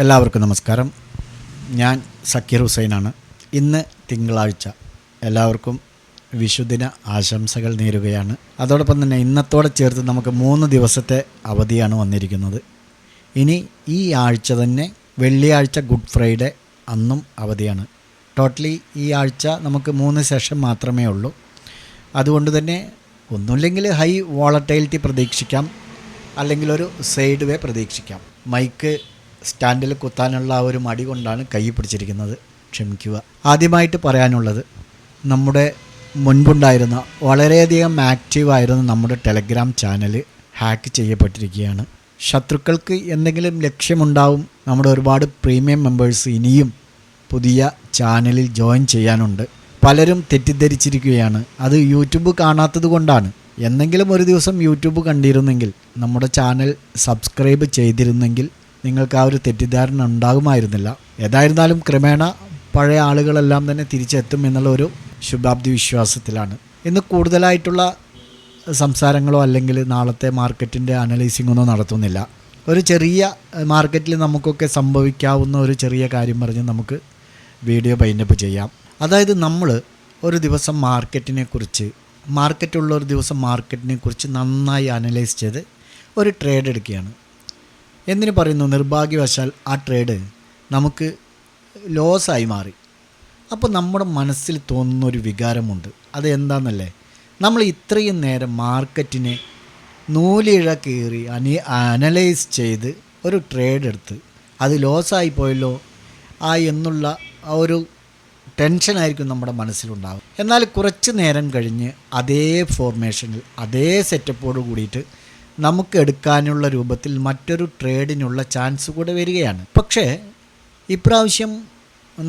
എല്ലാവർക്കും നമസ്കാരം. ഞാൻ സക്കീർ ഹുസൈനാണ്. ഇന്ന് തിങ്കളാഴ്ച. എല്ലാവർക്കും വിഷുദിന ആശംസകൾ നേരുകയാണ്. അതോടൊപ്പം തന്നെ ഇന്നത്തോടെ ചേർത്ത് നമുക്ക് 3 ദിവസത്തെ അവധിയാണ് വന്നിരിക്കുന്നത്. ഇനി ഈ ആഴ്ച തന്നെ വെള്ളിയാഴ്ച ഗുഡ് ഫ്രൈഡേ അന്നും അവധിയാണ്. ടോട്ടലി ഈ ആഴ്ച നമുക്ക് 3 സെഷൻ മാത്രമേ ഉള്ളൂ. അതുകൊണ്ട് തന്നെ ഒന്നുമില്ലെങ്കിൽ ഹൈ വോളറ്റൈലിറ്റി പ്രതീക്ഷിക്കാം, അല്ലെങ്കിൽ ഒരു സൈഡ് വേ പ്രതീക്ഷിക്കാം. മൈക്ക് സ്റ്റാൻഡിൽ കുത്താനുള്ള ആ ഒരു മടി കൊണ്ടാണ് കൈ പിടിച്ചിരിക്കുന്നത്, ക്ഷമിക്കുക. ആദ്യമായിട്ട് പറയാനുള്ളത്, നമ്മുടെ മുൻപുണ്ടായിരുന്ന വളരെയധികം ആക്റ്റീവായിരുന്ന നമ്മുടെ ടെലഗ്രാം ചാനൽ ഹാക്ക് ചെയ്യപ്പെട്ടിരിക്കുകയാണ്. ശത്രുക്കൾക്ക് എന്തെങ്കിലും ലക്ഷ്യമുണ്ടാവും. നമ്മുടെ ഒരുപാട് പ്രീമിയം മെമ്പേഴ്സ് ഇനിയും പുതിയ ചാനലിൽ ജോയിൻ ചെയ്യാനുണ്ട്. പലരും തെറ്റിദ്ധരിച്ചിരിക്കുകയാണ്. അത് യൂട്യൂബ് കാണാത്തത് കൊണ്ടാണ്. എന്തെങ്കിലും ഒരു ദിവസം യൂട്യൂബ് കണ്ടിരുന്നെങ്കിൽ, നമ്മുടെ ചാനൽ സബ്സ്ക്രൈബ് ചെയ്തിരുന്നെങ്കിൽ നിങ്ങൾക്ക് ആ ഒരു തെറ്റിദ്ധാരണ ഉണ്ടാകുമായിരുന്നില്ല. ഏതായിരുന്നാലും ക്രമേണ പഴയ ആളുകളെല്ലാം തന്നെ തിരിച്ചെത്തും എന്നുള്ള ഒരു ശുഭാപ്തി വിശ്വാസത്തിലാണ്. ഇന്ന് കൂടുതലായിട്ടുള്ള സംസാരങ്ങളോ അല്ലെങ്കിൽ നാളത്തെ മാർക്കറ്റിൻ്റെ അനലൈസിങ്ങൊന്നും നടത്തുന്നില്ല. ഒരു ചെറിയ മാർക്കറ്റിൽ നമുക്കൊക്കെ സംഭവിക്കാവുന്ന ഒരു ചെറിയ കാര്യം പറഞ്ഞ് നമുക്ക് വീഡിയോ വൈൻഡപ്പ് ചെയ്യാം. അതായത് നമ്മൾ ഒരു ദിവസം മാർക്കറ്റുള്ള ഒരു ദിവസം മാർക്കറ്റിനെ കുറിച്ച് നന്നായി അനലൈസ് ചെയ്ത് ഒരു ട്രേഡ് എടുക്കുകയാണ്. എന്തിനു പറയുന്നു, നിർഭാഗ്യവശാൽ ആ ട്രേഡ് നമുക്ക് ലോസായി മാറി. അപ്പോൾ നമ്മുടെ മനസ്സിൽ തോന്നുന്ന ഒരു വികാരമുണ്ട്. അത് എന്താണെന്നല്ലേ, നമ്മൾ ഇത്രയും നേരം മാർക്കറ്റിനെ നൂലിഴ കീറി അനലൈസ് ചെയ്ത് ഒരു ട്രേഡ് എടുത്ത് അത് ലോസായി പോയല്ലോ എന്നുള്ള ആ ഒരു ടെൻഷനായിരിക്കും നമ്മുടെ മനസ്സിലുണ്ടാകും. എന്നാൽ കുറച്ച് നേരം കഴിഞ്ഞ് അതേ ഫോർമേഷനിൽ അതേ സെറ്റപ്പോട് കൂടിയിട്ട് നമുക്ക് എടുക്കാനുള്ള രൂപത്തിൽ മറ്റൊരു ട്രേഡിനുള്ള ചാൻസ് കൂടെ വരികയാണ്. പക്ഷേ ഇപ്രാവശ്യം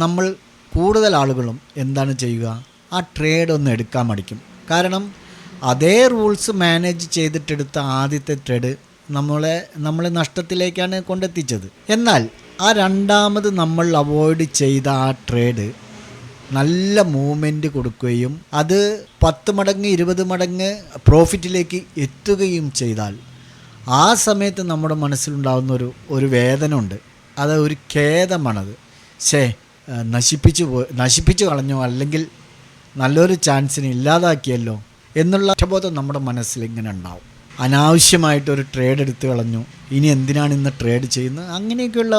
നമ്മൾ കൂടുതൽ ആളുകളും എന്താണ് ചെയ്യുക, ആ ട്രേഡ് ഒന്ന് എടുക്കാൻ മടിക്കും. കാരണം അതേ റൂൾസ് മാനേജ് ചെയ്തിട്ടെടുത്ത ആദ്യത്തെ ട്രേഡ് നമ്മളെ നഷ്ടത്തിലേക്കാണ് കൊണ്ടെത്തിച്ചത്. എന്നാൽ ആ രണ്ടാമത് നമ്മൾ അവോയ്ഡ് ചെയ്ത ആ ട്രേഡ് നല്ല മൂവ്മെൻറ്റ് കൊടുക്കുകയും അത് 10 മടങ്ങ് 20 മടങ്ങ് പ്രോഫിറ്റിലേക്ക് എത്തുകയും ചെയ്താൽ ആ സമയത്ത് നമ്മുടെ മനസ്സിലുണ്ടാകുന്ന ഒരു വേദന ഉണ്ട്. അത് ഒരു ഖേദമാണത്. നശിപ്പിച്ചു കളഞ്ഞോ, അല്ലെങ്കിൽ നല്ലൊരു ചാൻസിനെ ഇല്ലാതാക്കിയല്ലോ എന്നുള്ള ഒറ്റബോധം നമ്മുടെ മനസ്സിൽ ഇങ്ങനെ ഉണ്ടാവും. അനാവശ്യമായിട്ടൊരു ട്രേഡ് എടുത്ത് കളഞ്ഞു, ഇനി എന്തിനാണ് ഇന്ന് ട്രേഡ് ചെയ്യുന്നത്, അങ്ങനെയൊക്കെയുള്ള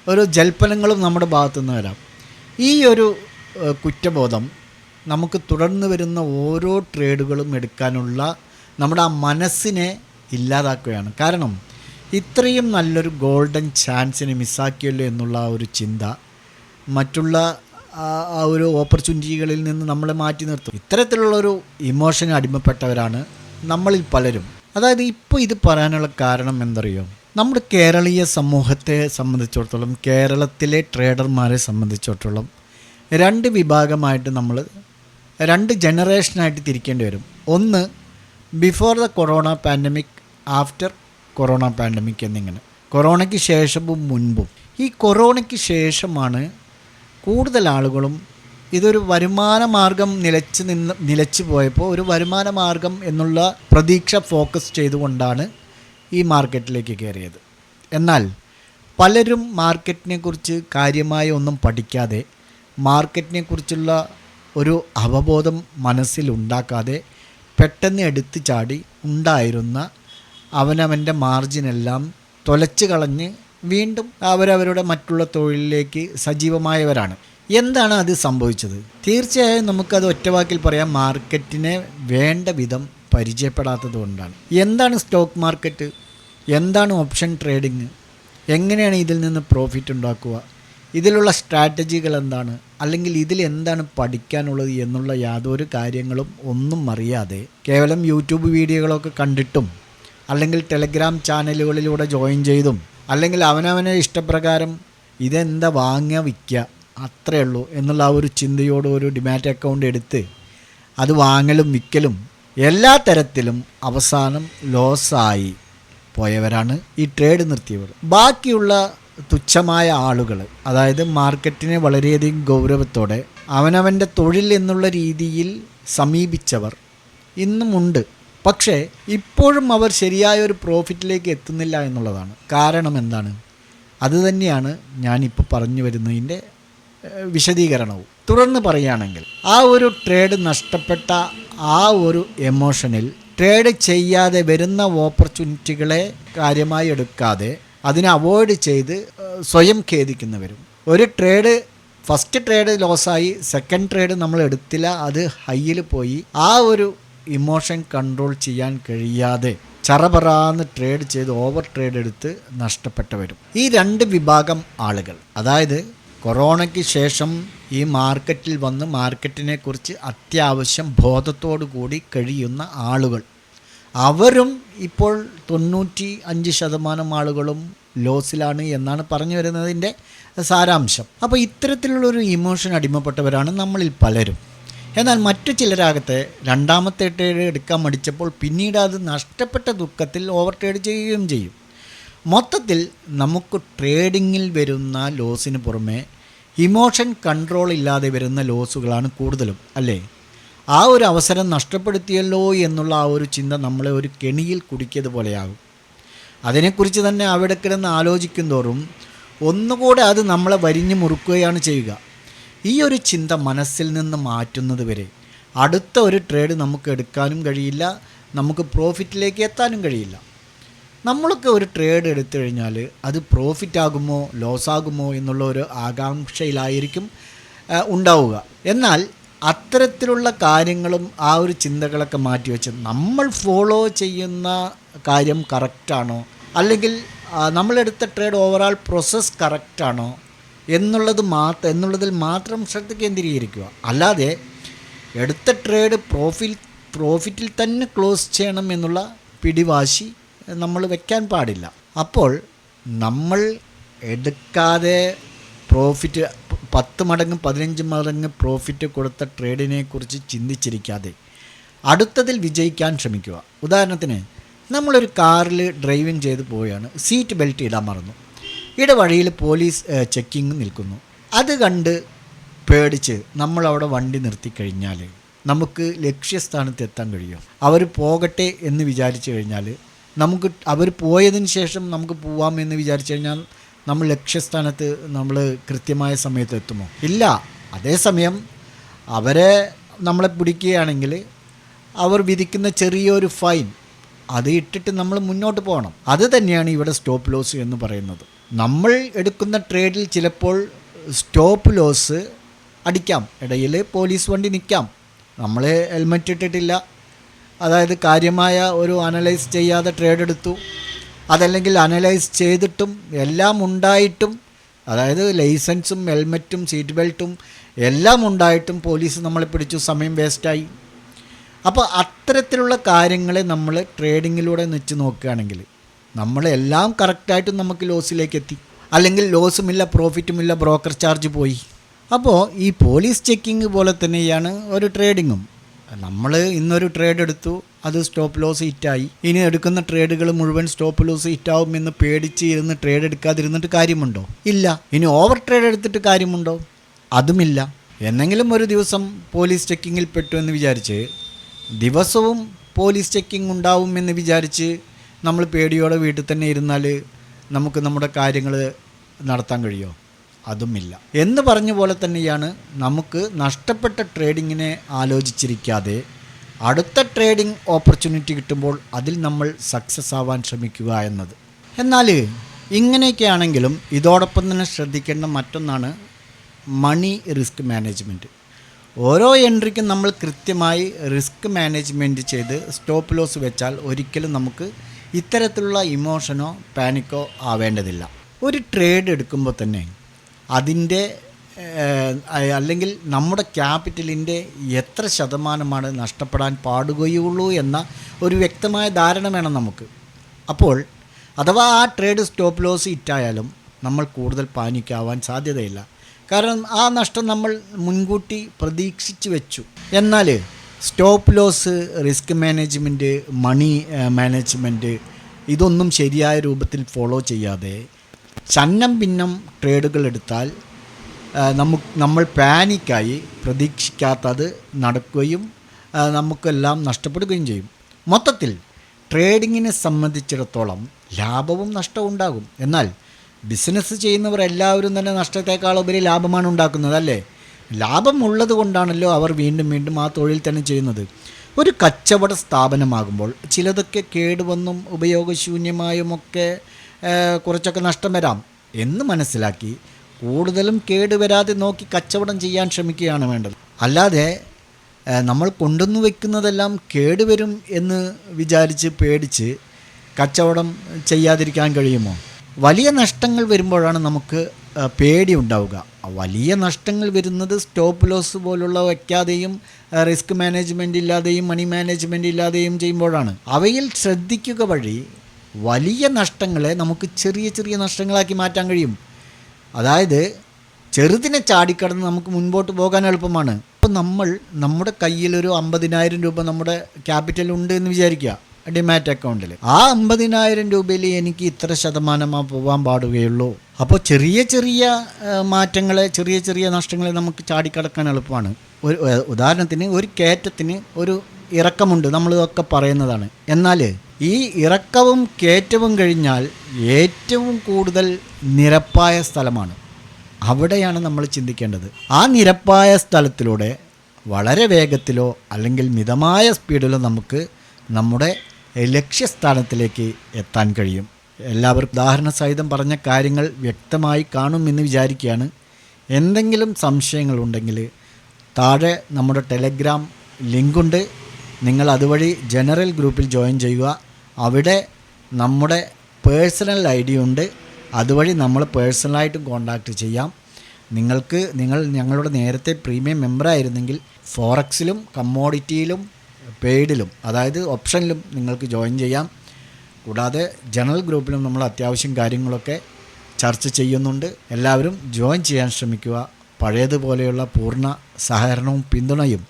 ഒരു ജൽപ്പനങ്ങളും നമ്മുടെ ഭാഗത്തുനിന്ന് വരാം. ഈ ഒരു കുറ്റബോധം നമുക്ക് തുടർന്ന് വരുന്ന ഓരോ ട്രേഡുകളും എടുക്കാനുള്ള നമ്മുടെ ആ മനസ്സിനെ ഇല്ലാതാക്കുകയാണ്. കാരണം ഇത്രയും നല്ലൊരു ഗോൾഡൻ ചാൻസിനെ മിസ്സാക്കിയല്ലോ എന്നുള്ള ആ ഒരു ചിന്ത മറ്റുള്ള ആ ഒരു ഓപ്പർച്യൂണിറ്റികളിൽ നിന്ന് നമ്മളെ മാറ്റി നിർത്തും. ഇത്തരത്തിലുള്ളൊരു ഇമോഷന് അടിമപ്പെട്ടവരാണ് നമ്മളിൽ പലരും. അതായത് ഇപ്പോൾ ഇത് പറയാനുള്ള കാരണം എന്തറിയോ, നമ്മുടെ കേരളീയ സമൂഹത്തെ സംബന്ധിച്ചിടത്തോളം, കേരളത്തിലെ ട്രേഡർമാരെ സംബന്ധിച്ചിടത്തോളം 2 വിഭാഗമായിട്ട് നമ്മൾ 2 ജനറേഷനായിട്ട് തിരിക്കേണ്ടി വരും. ഒന്ന് before the corona pandemic, after corona pandemic എന്നിങ്ങനെ. കൊറോണയ്ക്ക് ശേഷവും മുൻപും. ഈ കൊറോണയ്ക്ക് ശേഷമാണ് കൂടുതൽ ആളുകളും ഇതൊരു വരുമാന മാർഗം നിലച്ചു പോയപ്പോൾ ഒരു വരുമാന മാർഗം എന്നുള്ള പ്രതീക്ഷ ഫോക്കസ് ചെയ്തുകൊണ്ടാണ് ഈ മാർക്കറ്റിലേക്ക് കയറിയത്. എന്നാൽ പലരും മാർക്കറ്റിനെക്കുറിച്ച് കാര്യമായി ഒന്നും പഠിക്കാതെ, മാർക്കറ്റിനെക്കുറിച്ചുള്ള ഒരു അവബോധം മനസ്സിലുണ്ടാക്കാതെ പെട്ടെന്ന് എടുത്തു ചാടി ഉണ്ടായിരുന്ന അവനവൻ്റെ മാർജിനെല്ലാം തൊലച്ച് കളഞ്ഞ് വീണ്ടും അവരവരുടെ മറ്റുള്ള തൊഴിലിലേക്ക് സജീവമായവരാണ്. എന്താണ് അത് സംഭവിച്ചത്? തീർച്ചയായും നമുക്കത് ഒറ്റവാക്കിൽ പറയാം, മാർക്കറ്റിനെ വേണ്ട വിധം പരിചയപ്പെടാത്തത് കൊണ്ടാണ്. എന്താണ് സ്റ്റോക്ക് മാർക്കറ്റ്, എന്താണ് ഓപ്ഷൻ ട്രേഡിങ്, എങ്ങനെയാണ് ഇതിൽ നിന്ന് പ്രോഫിറ്റ് ഉണ്ടാക്കുക, ഇതിലുള്ള സ്ട്രാറ്റജികൾ എന്താണ്, അല്ലെങ്കിൽ ഇതിൽ എന്താണ് പഠിക്കാനുള്ളത് എന്നുള്ള യാതൊരു കാര്യങ്ങളും ഒന്നും അറിയാതെ കേവലം യൂട്യൂബ് വീഡിയോകളൊക്കെ കണ്ടിട്ടും, അല്ലെങ്കിൽ ടെലഗ്രാം ചാനലുകളിലൂടെ ജോയിൻ ചെയ്തും, അല്ലെങ്കിൽ അവനവനെ ഇഷ്ടപ്രകാരം ഇതെന്താ വാങ്ങുക വിൽക്കുക അത്രയേ ഉള്ളൂ എന്നുള്ള ആ ഒരു ചിന്തയോട് ഒരു ഡിമാറ്റ് അക്കൗണ്ട് എടുത്ത് അത് വാങ്ങലും വിൽക്കലും എല്ലാ തരത്തിലും അവസാനം ലോസായി പോയവരാണ് ഈ ട്രേഡ് നിർത്തിയവർ. ബാക്കിയുള്ള തുച്ഛമായ ആളുകൾ, അതായത് മാർക്കറ്റിനെ വളരെയധികം ഗൗരവത്തോടെ അവനവൻ്റെ തൊഴിൽ എന്നുള്ള രീതിയിൽ സമീപിച്ചവർ ഇന്നുമുണ്ട്. പക്ഷേ ഇപ്പോഴും അവർ ശരിയായ ഒരു പ്രോഫിറ്റിലേക്ക് എത്തുന്നില്ല എന്നുള്ളതാണ്. കാരണം എന്താണ്? അതുതന്നെയാണ് ഞാനിപ്പോൾ പറഞ്ഞു വരുന്നതിൻ്റെ വിശദീകരണവും. തുടർന്ന് പറയുകയാണെങ്കിൽ ആ ഒരു ട്രേഡ് നഷ്ടപ്പെട്ട ആ ഒരു എമോഷനിൽ ട്രേഡ് ചെയ്യാതെ വരുന്ന ഓപ്പർച്യൂണിറ്റികളെ കാര്യമായി എടുക്കാതെ അതിനെ അവോയ്ഡ് ചെയ്ത് സ്വയം ഖേദിക്കുന്നവരും. ഒരു ട്രേഡ് ഫസ്റ്റ് ട്രേഡ് ലോസായി, സെക്കൻഡ് ട്രേഡ് നമ്മൾ എടുത്തില്ല, അത് ഹൈയിൽ പോയി, ആ ഒരു ഇമോഷൻ കൺട്രോൾ ചെയ്യാൻ കഴിയാതെ ചറപറാന്ന് ട്രേഡ് ചെയ്ത് ഓവർ ട്രേഡ് എടുത്ത് നഷ്ടപ്പെട്ടവരും. ഈ രണ്ട് വിഭാഗം ആളുകൾ, അതായത് കൊറോണയ്ക്ക് ശേഷം ഈ മാർക്കറ്റിൽ വന്ന് മാർക്കറ്റിനെ കുറിച്ച് അത്യാവശ്യം ബോധത്തോടു കൂടി കഴിയുന്ന ആളുകൾ, അവരും ഇപ്പോൾ 95% ആളുകളും ലോസിലാണ് എന്നാണ് പറഞ്ഞു വരുന്നതിൻ്റെ സാരാംശം. അപ്പോൾ ഇത്തരത്തിലുള്ളൊരു ഇമോഷൻ അടിമപ്പെട്ടവരാണ് നമ്മളിൽ പലരും. എന്നാൽ മറ്റു ചിലരാകത്തെ രണ്ടാമത്തെ ട്രേഡ് എടുക്കാൻ മടിച്ചപ്പോൾ പിന്നീട് അത് നഷ്ടപ്പെട്ട ദുഃഖത്തിൽ ഓവർ ട്രേഡ് ചെയ്യുകയും ചെയ്യും. മൊത്തത്തിൽ നമുക്ക് ട്രേഡിങ്ങിൽ വരുന്ന ലോസിന് പുറമെ ഇമോഷൻ കൺട്രോൾ ഇല്ലാതെ വരുന്ന ലോസുകളാണ് കൂടുതലും, അല്ലേ? ആ ഒരു അവസരം നഷ്ടപ്പെടുത്തിയല്ലോ എന്നുള്ള ആ ഒരു ചിന്ത നമ്മളെ ഒരു കെണിയിൽ കുടുക്കിയതുപോലെയാകും. അതിനെക്കുറിച്ച് തന്നെ അവിടെ കിടന്ന് ആലോചിക്കും തോറും ഒന്നുകൂടെ അത് നമ്മളെ വരിഞ്ഞു മുറുക്കുകയാണ് ചെയ്യുക. ഈ ഒരു ചിന്ത മനസ്സിൽ നിന്ന് മാറ്റുന്നത് വരെ അടുത്ത ഒരു ട്രേഡ് നമുക്ക് എടുക്കാനും കഴിയില്ല, നമുക്ക് പ്രോഫിറ്റിലേക്ക് എത്താനും കഴിയില്ല. നമ്മളൊക്കെ ഒരു ട്രേഡ് എടുത്തു കഴിഞ്ഞാൽ അത് പ്രോഫിറ്റ് ആകുമോ ലോസ് ആകുമോ എന്നുള്ള ഒരു ആകാംക്ഷയിലായിരിക്കും ഉണ്ടാവുക. എന്നാൽ അത്തരത്തിലുള്ള കാര്യങ്ങളും ആ ഒരു ചിന്തകളൊക്കെ മാറ്റിവെച്ച് നമ്മൾ ഫോളോ ചെയ്യുന്ന കാര്യം കറക്റ്റാണോ, അല്ലെങ്കിൽ നമ്മളെടുത്ത ട്രേഡ് ഓവറാൾ പ്രോസസ്സ് കറക്റ്റാണോ എന്നുള്ളതിൽ മാത്രം ശ്രദ്ധ കേന്ദ്രീകരിക്കുക. അല്ലാതെ എടുത്ത ട്രേഡ് പ്രോഫിറ്റിൽ തന്നെ ക്ലോസ് ചെയ്യണം എന്നുള്ള പിടിവാശി നമ്മൾ വെക്കാൻ പാടില്ല. അപ്പോൾ നമ്മൾ എടുക്കാതെ പ്രോഫിറ്റ് 10 മടങ്ങ് 15 മടങ്ങ് പ്രോഫിറ്റ് കൊടുത്ത ട്രേഡിനെ കുറിച്ച് ചിന്തിച്ചിരിക്കാതെ അടുത്തതിൽ വിജയിക്കാൻ ശ്രമിക്കുക. ഉദാഹരണത്തിന്, നമ്മളൊരു കാറിൽ ഡ്രൈവിംഗ് ചെയ്ത് പോവുകയാണ്, സീറ്റ് ബെൽറ്റ് ഇടാൻ മറന്നു. ഇടവഴിയിൽ പോലീസ് ചെക്കിങ് നിൽക്കുന്നു. അത് കണ്ട് പേടിച്ച് നമ്മളവിടെ വണ്ടി നിർത്തിക്കഴിഞ്ഞാൽ നമുക്ക് ലക്ഷ്യസ്ഥാനത്ത് എത്താൻ കഴിയും. അവർ പോകട്ടെ എന്ന് വിചാരിച്ചു കഴിഞ്ഞാൽ നമുക്ക്, അവർ പോയതിന് ശേഷം നമുക്ക് പോവാം എന്ന് വിചാരിച്ചു കഴിഞ്ഞാൽ നമ്മൾ ലക്ഷ്യസ്ഥാനത്ത് നമ്മൾ കൃത്യമായ സമയത്ത് എത്തുമോ? ഇല്ല. അതേസമയം അവരെ നമ്മളെ പിടിക്കുകയാണെങ്കിൽ അവർ വിധിക്കുന്ന ചെറിയൊരു ഫൈൻ, അത് ഇട്ടിട്ട് നമ്മൾ മുന്നോട്ട് പോകണം. അത് തന്നെയാണ് ഇവിടെ സ്റ്റോപ്പ് ലോസ് എന്ന് പറയുന്നത്. നമ്മൾ എടുക്കുന്ന ട്രേഡിൽ ചിലപ്പോൾ സ്റ്റോപ്പ് ലോസ് അടിക്കാം, ഇടയിൽ പോലീസ് വണ്ടി നിൽക്കാം, നമ്മൾ ഹെൽമെറ്റ് ഇട്ടിട്ടില്ല, അതായത് കാര്യമായ ഒരു അനലൈസ് ചെയ്യാതെ ട്രേഡ് എടുത്തു, അതല്ലെങ്കിൽ അനലൈസ് ചെയ്തിട്ടും എല്ലാം ഉണ്ടായിട്ടും, അതായത് ലൈസൻസും ഹെൽമെറ്റും സീറ്റ് ബെൽറ്റും എല്ലാം ഉണ്ടായിട്ടും പോലീസ് നമ്മളെ പിടിച്ചു, സമയം വേസ്റ്റായി. അപ്പോൾ അത്തരത്തിലുള്ള കാര്യങ്ങളെ നമ്മൾ ട്രേഡിങ്ങിലൂടെ വെച്ച് നോക്കുകയാണെങ്കിൽ നമ്മളെല്ലാം കറക്റ്റായിട്ടും നമുക്ക് ലോസിലേക്ക് എത്തി, അല്ലെങ്കിൽ ലോസുമില്ല പ്രോഫിറ്റുമില്ല, ബ്രോക്കർ ചാർജ് പോയി. അപ്പോൾ ഈ പോലീസ് ചെക്കിങ് പോലെ തന്നെയാണ് ഒരു ട്രേഡിങ്ങും. നമ്മൾ ഇന്നൊരു ട്രേഡ് എടുത്തു, അത് സ്റ്റോപ്പ് ലോസ് ഹിറ്റായി, ഇനി എടുക്കുന്ന ട്രേഡുകൾ മുഴുവൻ സ്റ്റോപ്പ് ലോസ് ഹിറ്റാവുമെന്ന് പേടിച്ച് ഇരുന്ന് ട്രേഡ് എടുക്കാതിരുന്നിട്ട് കാര്യമുണ്ടോ? ഇല്ല. ഇനി ഓവർ ട്രേഡ് എടുത്തിട്ട് കാര്യമുണ്ടോ? അതുമില്ല. എന്നെങ്കിലും ഒരു ദിവസം പോലീസ് ചെക്കിങ്ങിൽ പെട്ടു എന്ന് വിചാരിച്ച് ദിവസവും പോലീസ് ചെക്കിങ് ഉണ്ടാവുമെന്ന് വിചാരിച്ച് നമ്മൾ പേടിയോടെ വീട്ടിൽ തന്നെ ഇരുന്നാൽ നമുക്ക് നമ്മുടെ കാര്യങ്ങൾ നടത്താൻ കഴിയുമോ? അതുമില്ല. എന്ന് പറഞ്ഞ പോലെ തന്നെയാണ് നമുക്ക് നഷ്ടപ്പെട്ട ട്രേഡിങ്ങിനെ ആലോചിച്ചിരിക്കാതെ അടുത്ത ട്രേഡിംഗ് ഓപ്പർച്യൂണിറ്റി കിട്ടുമ്പോൾ അതിൽ നമ്മൾ സക്സസ് ആവാൻ ശ്രമിക്കുക എന്നത്. എന്നാൽ ഇങ്ങനെയൊക്കെയാണെങ്കിലും ഇതോടൊപ്പം തന്നെ ശ്രദ്ധിക്കേണ്ട മറ്റൊന്നാണ് മണി റിസ്ക് മാനേജ്മെൻറ്റ്. ഓരോ എൻട്രിക്കും നമ്മൾ കൃത്യമായി റിസ്ക് മാനേജ്മെൻറ്റ് ചെയ്ത് സ്റ്റോപ്പ് ലോസ് വെച്ചാൽ ഒരിക്കലും നമുക്ക് ഇത്തരത്തിലുള്ള ഇമോഷനോ പാനിക്കോ ആവേണ്ടതില്ല. ഒരു ട്രേഡ് എടുക്കുമ്പോൾ തന്നെ അതിൻ്റെ അല്ലെങ്കിൽ നമ്മുടെ ക്യാപിറ്റലിൻ്റെ എത്ര ശതമാനമാണ് നഷ്ടപ്പെടാൻ പാടുകയുള്ളൂ എന്ന ഒരു വ്യക്തമായ ധാരണ വേണം നമുക്ക്. അപ്പോൾ അഥവാ ആ ട്രേഡ് സ്റ്റോപ്പ് ലോസ് ഹിറ്റായാലും നമ്മൾ കൂടുതൽ പാനിക്കാവാൻ സാധ്യതയില്ല. കാരണം ആ നഷ്ടം നമ്മൾ മുൻകൂട്ടി പ്രതീക്ഷിച്ച് വെച്ചു. എന്നാൽ stop loss, risk management, money management ഇതൊന്നും ശരിയായ രൂപത്തിൽ ഫോളോ ചെയ്യാതെ ചന്നം ഭിന്നം ട്രേഡുകൾ എടുത്താൽ നമ്മൾ പാനിക്കായി പ്രതീക്ഷിക്കാത്തത് നടക്കുകയും നമുക്കെല്ലാം നഷ്ടപ്പെടുകയും ചെയ്യും. മൊത്തത്തിൽ ട്രേഡിങ്ങിനെ സംബന്ധിച്ചിടത്തോളം ലാഭവും നഷ്ടവും ഉണ്ടാകും. എന്നാൽ ബിസിനസ് ചെയ്യുന്നവർ എല്ലാവരും തന്നെ നഷ്ടത്തെക്കാളുപരി ലാഭമാണ് ഉണ്ടാക്കുന്നത് അല്ലേ? ലാഭം ഉള്ളത് കൊണ്ടാണല്ലോ അവർ വീണ്ടും വീണ്ടും ആ തൊഴിൽ തന്നെ ചെയ്യുന്നത്. ഒരു കച്ചവട സ്ഥാപനമാകുമ്പോൾ ചിലതൊക്കെ കേടുവന്നും ഉപയോഗശൂന്യമായുമൊക്കെ കുറച്ചൊക്കെ നഷ്ടം വരാം എന്ന് മനസ്സിലാക്കി കൂടുതലും കേടുവരാതെ നോക്കി കച്ചവടം ചെയ്യാൻ ശ്രമിക്കുകയാണ് വേണ്ടത്. അല്ലാതെ നമ്മൾ കൊണ്ടുവന്ന് വയ്ക്കുന്നതെല്ലാം കേടുവരും എന്ന് വിചാരിച്ച് പേടിച്ച് കച്ചവടം ചെയ്യാതിരിക്കാൻ കഴിയുമോ? വലിയ നഷ്ടങ്ങൾ വരുമ്പോഴാണ് നമുക്ക് പേടി ഉണ്ടാവുക. വലിയ നഷ്ടങ്ങൾ വരുന്നത് സ്റ്റോപ്പ് ലോസ് പോലുള്ള വയ്ക്കാതെയും റിസ്ക് മാനേജ്മെൻ്റ് ഇല്ലാതെയും മണി മാനേജ്മെൻ്റ് ഇല്ലാതെയും ചെയ്യുമ്പോഴാണ്. അവയിൽ ശ്രദ്ധിക്കുക വഴി വലിയ നഷ്ടങ്ങളെ നമുക്ക് ചെറിയ ചെറിയ നഷ്ടങ്ങളാക്കി മാറ്റാൻ കഴിയും. അതായത് ചെറുതിനെ ചാടിക്കടന്ന് നമുക്ക് മുൻപോട്ട് പോകാൻ എളുപ്പമാണ്. അപ്പോൾ നമ്മുടെ കയ്യിലൊരു 50,000 രൂപ നമ്മുടെ ക്യാപിറ്റൽ ഉണ്ട് എന്ന് വിചാരിക്കുക, ഡിമാറ്റ് അക്കൗണ്ടിൽ. ആ 50,000 രൂപയിൽ എനിക്ക് ഇത്ര ശതമാനമാണ് പോകാൻ പാടുകയുള്ളൂ. അപ്പോൾ ചെറിയ ചെറിയ മാറ്റങ്ങളെ, ചെറിയ ചെറിയ നഷ്ടങ്ങളെ നമുക്ക് ചാടിക്കടക്കാൻ എളുപ്പമാണ്. ഒരു ഉദാഹരണത്തിന് ഒരു കയറ്റത്തിന് ഒരു ഇറക്കമുണ്ട്, നമ്മളിതൊക്കെ പറയുന്നതാണ്. എന്നാൽ ഈ ഇറക്കവും കയറ്റവും കഴിഞ്ഞാൽ ഏറ്റവും കൂടുതൽ നിരപ്പായ സ്ഥലമാണ്. അവിടെയാണ് നമ്മൾ ചിന്തിക്കേണ്ടത്. ആ നിരപ്പായ സ്ഥലത്തിലൂടെ വളരെ വേഗത്തിലോ അല്ലെങ്കിൽ മിതമായ സ്പീഡിലോ നമുക്ക് നമ്മുടെ ലക്ഷ്യസ്ഥാനത്തിലേക്ക് എത്താൻ കഴിയും. എല്ലാവർക്കും ഉദാഹരണ സഹിതം പറഞ്ഞ കാര്യങ്ങൾ വ്യക്തമായി കാണുമെന്ന് വിചാരിക്കുകയാണ്. എന്തെങ്കിലും സംശയങ്ങളുണ്ടെങ്കിൽ താഴെ നമ്മുടെ ടെലഗ്രാം ലിങ്കുണ്ട്, നിങ്ങൾ അതുവഴി ജനറൽ ഗ്രൂപ്പിൽ ജോയിൻ ചെയ്യുക. അവിടെ നമ്മുടെ പേഴ്സണൽ ID ഉണ്ട്, അതുവഴി നമ്മൾ പേഴ്സണലായിട്ടും കോൺടാക്റ്റ് ചെയ്യാം. നിങ്ങൾ ഞങ്ങളുടെ നേരത്തെ പ്രീമിയം മെമ്പറായിരുന്നെങ്കിൽ ഫോറക്സിലും കമ്മോഡിറ്റിയിലും പെയ്ഡിലും അതായത് ഓപ്ഷനിലും നിങ്ങൾക്ക് ജോയിൻ ചെയ്യാം. കൂടാതെ ജനറൽ ഗ്രൂപ്പിലും നമ്മൾ അത്യാവശ്യം കാര്യങ്ങളൊക്കെ ചർച്ച ചെയ്യുന്നുണ്ട്. എല്ലാവരും ജോയിൻ ചെയ്യാൻ ശ്രമിക്കുക. പഴയതുപോലെയുള്ള പൂർണ്ണ സഹകരണവും പിന്തുണയും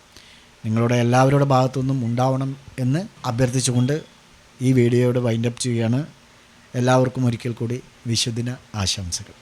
നിങ്ങളുടെ എല്ലാവരുടെ ഭാഗത്തുനിന്നും ഉണ്ടാവണം എന്ന് അഭ്യർത്ഥിച്ചുകൊണ്ട് ഈ വീഡിയോയുടെ വൈൻഡപ്പ് ചെയ്യുകയാണ്. എല്ലാവർക്കും ഒരിക്കൽ കൂടി വിഷുദിന ആശംസകൾ.